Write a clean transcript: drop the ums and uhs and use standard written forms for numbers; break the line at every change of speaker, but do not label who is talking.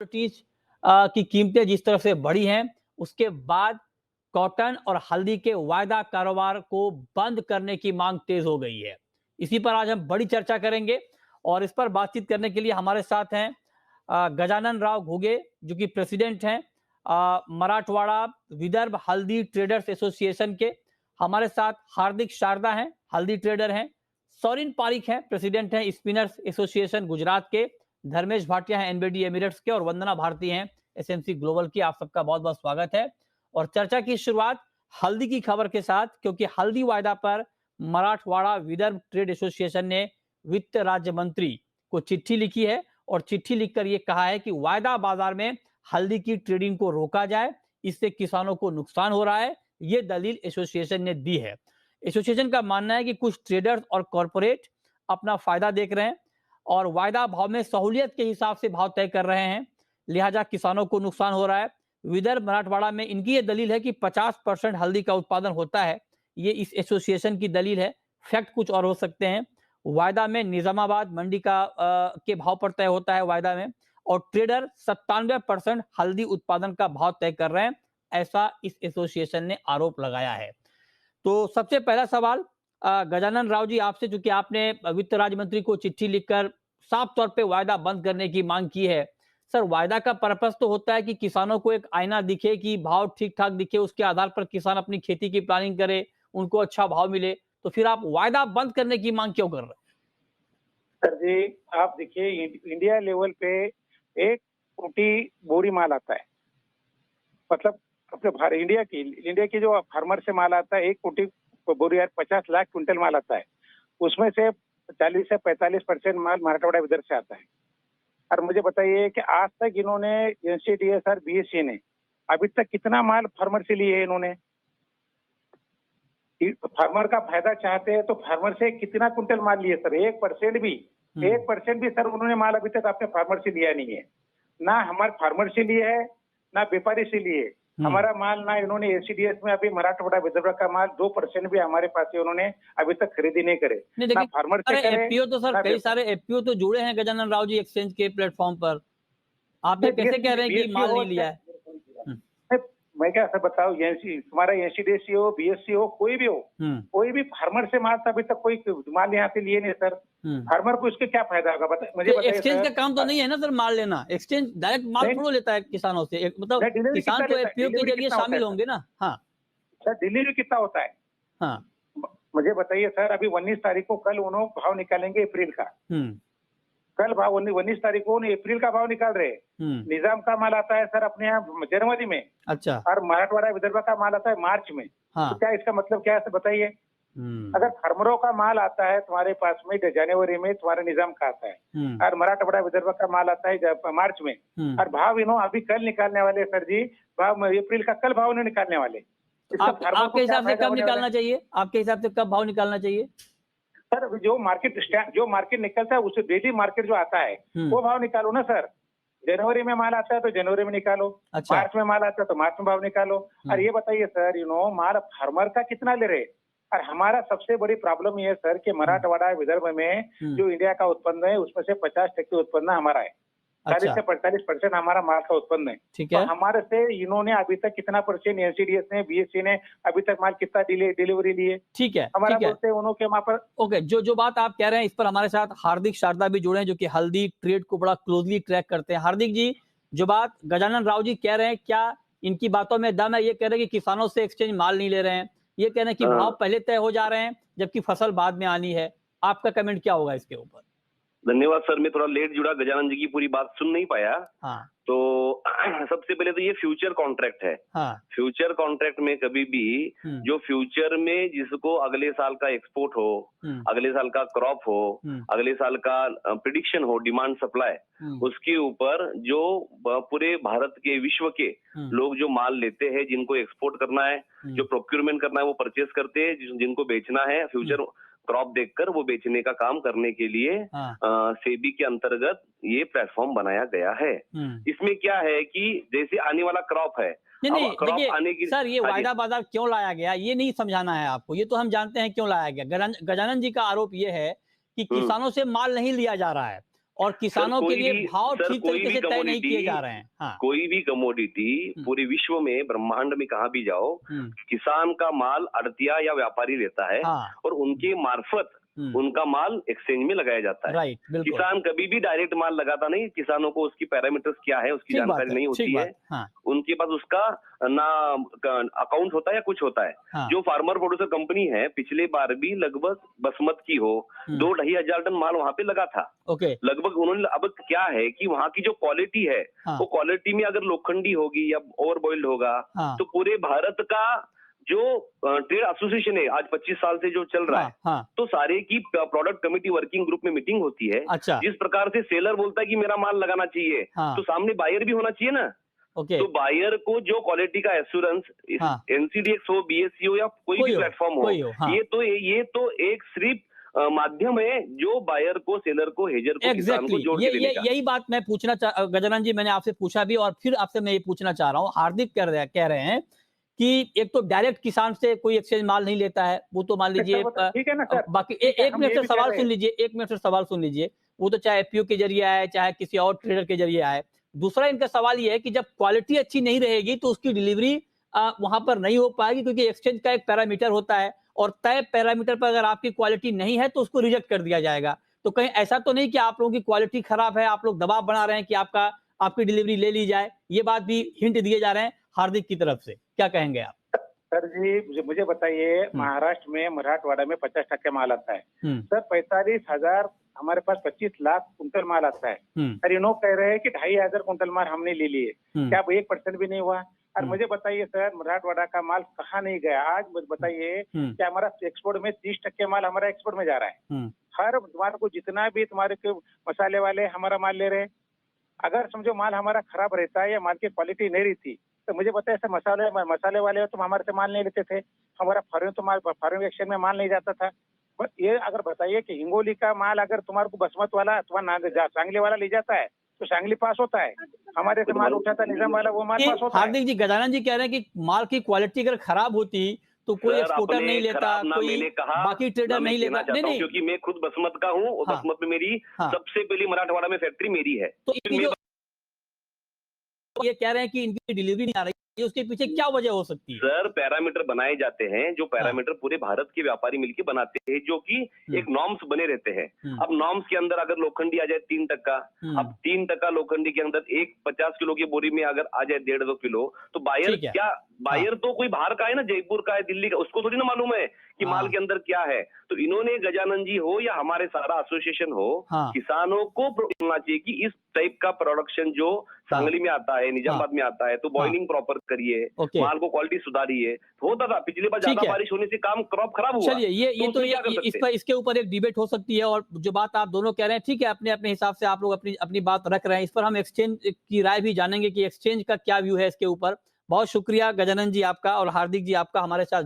Commodities की कीमतें जिस तरह से बढ़ी हैं, उसके बाद कॉटन और हल्दी के वायदा कारोबार को बंद करने की मांग तेज हो गई है। इसी पर आज हम बड़ी चर्चा करेंगे और इस पर बातचीत करने के लिए हमारे साथ हैं गजानन राव घुगे, जो कि प्रेसिडेंट हैं मराठवाड़ा विदर्भ हल्दी ट्रेडर्स एसोसिएशन के। हमारे साथ हार्दिक शारदा हैं, हल्दी ट्रेडर हैं। सौरिन पारिक हैं, प्रेसिडेंट हैं स्पिनर्स एसोसिएशन गुजरात के। धर्मेश भाटिया हैं एनबीडी एमिरेट्स के और वंदना भारती हैं एसएमसी ग्लोबल की। आप सबका बहुत बहुत स्वागत है और चर्चा की शुरुआत हल्दी की खबर के साथ, क्योंकि हल्दी वायदा पर मराठवाड़ा विदर्भ ट्रेड एसोसिएशन ने वित्त राज्य मंत्री को चिट्ठी लिखी है और चिट्ठी लिखकर यह कहा है कि वायदा बाजार में हल्दी की ट्रेडिंग को रोका जाए, इससे किसानों को नुकसान हो रहा है। यह दलील एसोसिएशन ने दी है। एसोसिएशन का मानना है कि कुछ ट्रेडर्स और कॉरपोरेट अपना फायदा देख रहे हैं और वायदा भाव में सहूलियत के हिसाब से भाव तय कर रहे हैं, लिहाजा किसानों को नुकसान हो रहा है। विदर्भ मराठवाड़ा में इनकी ये दलील है कि 50% हल्दी का उत्पादन होता है। ये इस एसोसिएशन की दलील है, फैक्ट कुछ और हो सकते हैं। वायदा में निजामाबाद मंडी का के भाव पर तय होता है वायदा में, और ट्रेडर 97% हल्दी उत्पादन का भाव तय कर रहे हैं, ऐसा इस एसोसिएशन ने आरोप लगाया है। तो सबसे पहला सवाल गजानन राव जी आपसे, चूंकि आपने वित्त राज्य मंत्री को चिट्ठी लिखकर साफ तौर पे वायदा बंद करने की मांग की है। सर, वायदा का पर्पस तो होता है कि किसानों को एक आईना दिखे, कि भाव ठीक ठाक दिखे, उसके आधार पर किसान अपनी खेती की प्लानिंग करे, उनको अच्छा भाव मिले। तो फिर आप वायदा बंद करने की मांग क्यों कर रहे हैं?
सर जी, आप देखिए इंडिया लेवल पे 1 कोटी बोरी माल आता है। मतलब अपने इंडिया की जो फार्मर से माल आता है 1 कोटी बोरी यार 50 लाख क्विंटल माल आता है। उसमें से 40 से 45% माल मराठवाड़ा विदर्भ से आता है। और मुझे बताइए कि आज तक इन्होंने एनसीडीएस और बीएससी ने अभी तक कितना माल फार्मर से लिए है इन्होंने? फार्मर का फायदा चाहते हैं तो फार्मर से कितना कुंटल माल लिए सर? 1% भी सर उन्होंने माल अभी तक अपने फार्मर से लिया नहीं है। ना हमारे फार्मर से लिए है, ना व्यापारी से लिए। हमारा माल ना इन्होंने एनसीडीएस में अभी मराठवाड़ा विदर्भ का माल 2% भी हमारे पास से उन्होंने अभी तक खरीदी नहीं करे। ना फार्मर से करे।
एफपीओ तो सर कई सारे एफपीओ तो जुड़े हैं गजानन राव जी एक्सचेंज के प्लेटफॉर्म पर। आप ये कैसे कह रहे हैं कि माल नहीं लिया है?
मैं क्या सर बताऊं, हमारा एनसीडीएस हो, बीएससी हो, कोई भी हो, कोई भी फार्मर से माल अभी तक कोई माल यहाँ से लिए नहीं सर। फार्मर को इसके क्या फायदा होगा मुझे बताइए।
एक्सचेंज का काम तो नहीं है ना सर माल लेना। एक्सचेंज डायरेक्ट माल थोड़ा लेता है किसानों से, मतलब किसान तो एफपीओ के जरिए शामिल होंगे ना। हाँ
सर, डिलीवरी कितना होता है?
हाँ
मुझे बताइए सर, अभी 19 तारीख को कल उन्होंने भाव निकालेंगे अप्रैल का। कल भाव 19 तारीख को अप्रैल का भाव निकाल रहे हैं। निजाम का माल आता है सर अपने यहाँ जनवरी में।
अच्छा।
और मराठवाड़ा विदर्भ का माल आता है मार्च में। तो क्या इसका मतलब क्या है सर बताइए? अगर फार्मरों का माल आता है तुम्हारे पास में जनवरी में, तुम्हारे निजाम का आता है, और मराठवाड़ा विदर्भ का माल आता है मार्च में, और भाव इन्होंने अभी कल निकालने वाले सर जी, भाव अप्रैल का कल भाव नहीं निकालने वाले।
आपके हिसाब से कब निकालना चाहिए? आपके हिसाब से कब भाव निकालना चाहिए?
सर, जो मार्केट निकलता है उससे डेली मार्केट जो आता है वो भाव निकालो ना सर। जनवरी में माल आता है तो जनवरी में निकालो। अच्छा। मार्च में माल आता है तो मार्च में भाव निकालो। और ये बताइए सर, माल फार्मर का कितना ले रहे? और हमारा सबसे बड़ी प्रॉब्लम ये है सर कि मराठवाड़ा विदर्भ में जो इंडिया का उत्पन्न है उसमें से 50% उत्पन्न हमारा है। 40 से 45% हमारा माल का उत्पन्न है।
ठीक है।
तो हमारे से इन्होंने अभी तक कितना परसेंट एनसीडीएस ने, बीएससी ने अभी तक माल कितना डिलीवरी लिए?
ठीक है,
हमारा बोलते हैं उन्होंने वहां पर।
ओके, जो बात आप कह रहे हैं इस पर हमारे साथ हार्दिक शारदा भी जुड़े हैं, जो कि हल्दी ट्रेड को बड़ा क्लोजली ट्रैक करते हैं। हार्दिक जी, जो बात गजानन राव जी कह रहे हैं, क्या इनकी बातों में दम है? ये कह रहे हैं कि किसानों से एक्सचेंज माल नहीं ले रहे हैं, ये कह रहे हैं कि भाव पहले तय हो जा रहे हैं जबकि फसल बाद में आनी है। आपका कमेंट क्या होगा इसके ऊपर?
धन्यवाद सर, मैं थोड़ा लेट जुड़ा, गजानन जी की पूरी बात सुन नहीं पाया।
हाँ।
तो सबसे पहले तो ये फ्यूचर कॉन्ट्रैक्ट है।
हाँ।
फ्यूचर कॉन्ट्रैक्ट में कभी भी जो फ्यूचर में जिसको अगले साल का एक्सपोर्ट हो, अगले साल का क्रॉप हो, अगले साल का प्रिडिक्शन हो, डिमांड सप्लाई, उसके ऊपर जो पूरे भारत के विश्व के लोग जो माल लेते हैं, जिनको एक्सपोर्ट करना है, जो प्रोक्यूरमेंट करना है, वो परचेस करते हैं, जिनको बेचना है फ्यूचर क्रॉप देखकर वो बेचने का काम करने के लिए सेबी के अंतर्गत ये प्लेटफॉर्म बनाया गया है। इसमें क्या है कि जैसे आने वाला क्रॉप है,
नहीं देखिए आने की सर, ये वायदा बाजार क्यों लाया गया ये नहीं समझाना है आपको, ये तो हम जानते हैं क्यों लाया गया। गजानन जी का आरोप ये है कि किसानों से माल नहीं लिया जा रहा है और किसानों के
कोई
लिए
भी
भाव
सर
ठीक
कोई
तरीके
भी
से तय नहीं किए
कमोडिटी
जा रहे हैं। हाँ।
कोई भी कमोडिटी पूरे विश्व में ब्रह्मांड में कहाँ भी जाओ, किसान का माल आड़तिया या व्यापारी लेता है
हाँ।
और उनके मार्फत उनका माल एक्सचेंज में लगाया जाता है।
राइट, बिल्कुल।
किसान कभी भी डायरेक्ट माल लगाता नहीं, किसानों को उसकी पैरामीटर्स क्या है उसकी
ठीक बात
जानकारी
है,
नहीं
ठीक
होती है।
बात। हाँ,
उनके पास उसका ना अकाउंट होता है या कुछ होता है।
हाँ।
जो फार्मर प्रोड्यूसर कंपनी है, पिछले बार भी लगभग बसमत की हो 2-2.5 हजार टन माल वहां पे लगा था।
ओके।
लगभग उन्होंने अब क्या है कि वहां की जो क्वालिटी है,
हाँ।
वो क्वालिटी में अगर लोखंडी होगी या ओवर बॉइल्ड होगा,
हाँ।
तो पूरे भारत का जो ट्रेड एसोसिएशन है आज 25 साल से जो चल रहा है,
हाँ।
तो सारे की प्रोडक्ट कमेटी वर्किंग ग्रुप में मीटिंग होती है।
अच्छा।
जिस प्रकार से सेलर बोलता है कि मेरा माल लगाना चाहिए,
हाँ।
तो सामने बायर भी होना चाहिए ना।
ओके।
तो बायर को जो क्वालिटी का एश्योरेंस
हाँ।
एनसीडीएक्स हो, बीएससी हो या कोई भी प्लेटफॉर्म हो,
हाँ।
ये तो एक सिर्फ माध्यम है जो बायर को, सेलर को, हेजर को, किसान को जोड़ के देने का।
यही बात मैं पूछना गजानन जी, मैंने आपसे पूछा भी और फिर आपसे मैं ये पूछना चाह रहा हूँ। हार्दिक कह रहे हैं कि एक तो डायरेक्ट किसान से कोई एक्सचेंज माल नहीं लेता है, वो तो मान लीजिए
ठीक है ना सर।
बाकी एक मिनट से सवाल सुन लीजिए, 1 मिनट से सवाल सुन लीजिए। वो तो चाहे एफपीओ के जरिए आए, चाहे किसी और ट्रेडर के जरिए आए। दूसरा इनका सवाल ये है कि जब क्वालिटी अच्छी नहीं रहेगी तो उसकी डिलीवरी वहां पर नहीं हो पाएगी, क्योंकि एक्सचेंज का एक पैरामीटर होता है और तय पैरामीटर पर अगर आपकी क्वालिटी नहीं है तो उसको रिजेक्ट कर दिया जाएगा। तो कहीं ऐसा तो नहीं कि आप लोगों की क्वालिटी खराब है, आप लोग दबाव बना रहे हैं कि आपकी डिलीवरी ले ली जाए? ये बात भी हिंट दिए जा रहे हैं हार्दिक की तरफ से। क्या कहेंगे आप?
सर जी मुझे बताइए, महाराष्ट्र में, मराठवाड़ा में 50% माल आता है सर। 45,000 हमारे पास 25 लाख कुंटल माल आता है। और ये लोग कह रहे हैं कि 2,500 कुंटल माल हमने ले लिए। क्या 1% भी नहीं हुआ? और मुझे बताइए सर, मराठवाड़ा का माल कहाँ नहीं गया? आज मुझे बताइए कि हमारा एक्सपोर्ट में 30% माल हमारा एक्सपोर्ट में जा रहा है। हर तुम्हारे को जितना भी तुम्हारे के मसाले वाले हमारा माल ले रहे हैं। अगर समझो माल हमारा खराब रहता है या माल की क्वालिटी नहीं रहती, तो मुझे बताया सर, मसाले वाले तुम हमारे से माल नहीं लेते थे। हमारा फॉरेन एक्सचेंज में माल नहीं जाता था। बस ये अगर बताइए कि हिंगोली का माल अगर तुम्हारे को बसमत वाला अथवा सांगली वाला ले जाता है तो सांगली पास होता है। हमारे से माल उठाता निजाम वाला, वो माल पास होता है।
हार्दिक जी, गजानन जी कह रहे हैं कि माल की क्वालिटी अगर खराब होती तो कोई एक्सपोर्टर नहीं लेता, कोई बाकी ट्रेडर नहीं लेता। नहीं,
क्योंकि मैं खुद बसमत का हूँ और बसमत में मेरी सबसे पहली मराठवाड़ा में फैक्ट्री मेरी है।
तो ये कह रहे हैं कि इनकी डिलीवरी नहीं आ रही है, उसके पीछे क्या वजह हो सकती है?
सर पैरामीटर बनाए जाते हैं, जो पैरामीटर पूरे भारत के व्यापारी मिलकर बनाते हैं, जो कि एक नॉर्म्स बने रहते हैं। अब नॉर्म्स के अंदर अगर लोखंडी आ जाए 3%, अब 3% लोखंडी के अंदर एक 50 किलो की बोरी में अगर आ जाए 1.5-2 किलो, तो बायर तो कोई बाहर का है ना, जयपुर का है, दिल्ली का, उसको थोड़ी ना मालूम है कि माल के अंदर क्या है। तो इन्होंने, गजानन जी हो या हमारे सारा एसोसिएशन हो, किसानों को बोलना चाहिए कि इस टाइप का प्रोडक्शन जो सांगली में आता है, निजामाबाद में आता है, तो बॉइलिंग प्रॉपर करिए, माल को क्वालिटी सुधारिए। होता था पिछली बार ज्यादा बारिश होने से काम क्रॉप खराब हुआ।
चलिए, ये इसके ऊपर एक डिबेट हो सकती है। और जो बात आप दोनों कह रहे हैं ठीक है, अपने अपने हिसाब से आप लोग अपनी बात रख रहे हैं। इस पर हम एक्सचेंज की राय भी जानेंगे कि एक्सचेंज का क्या व्यू है इसके ऊपर। बहुत शुक्रिया गजानन जी आपका और हार्दिक जी आपका हमारे साथ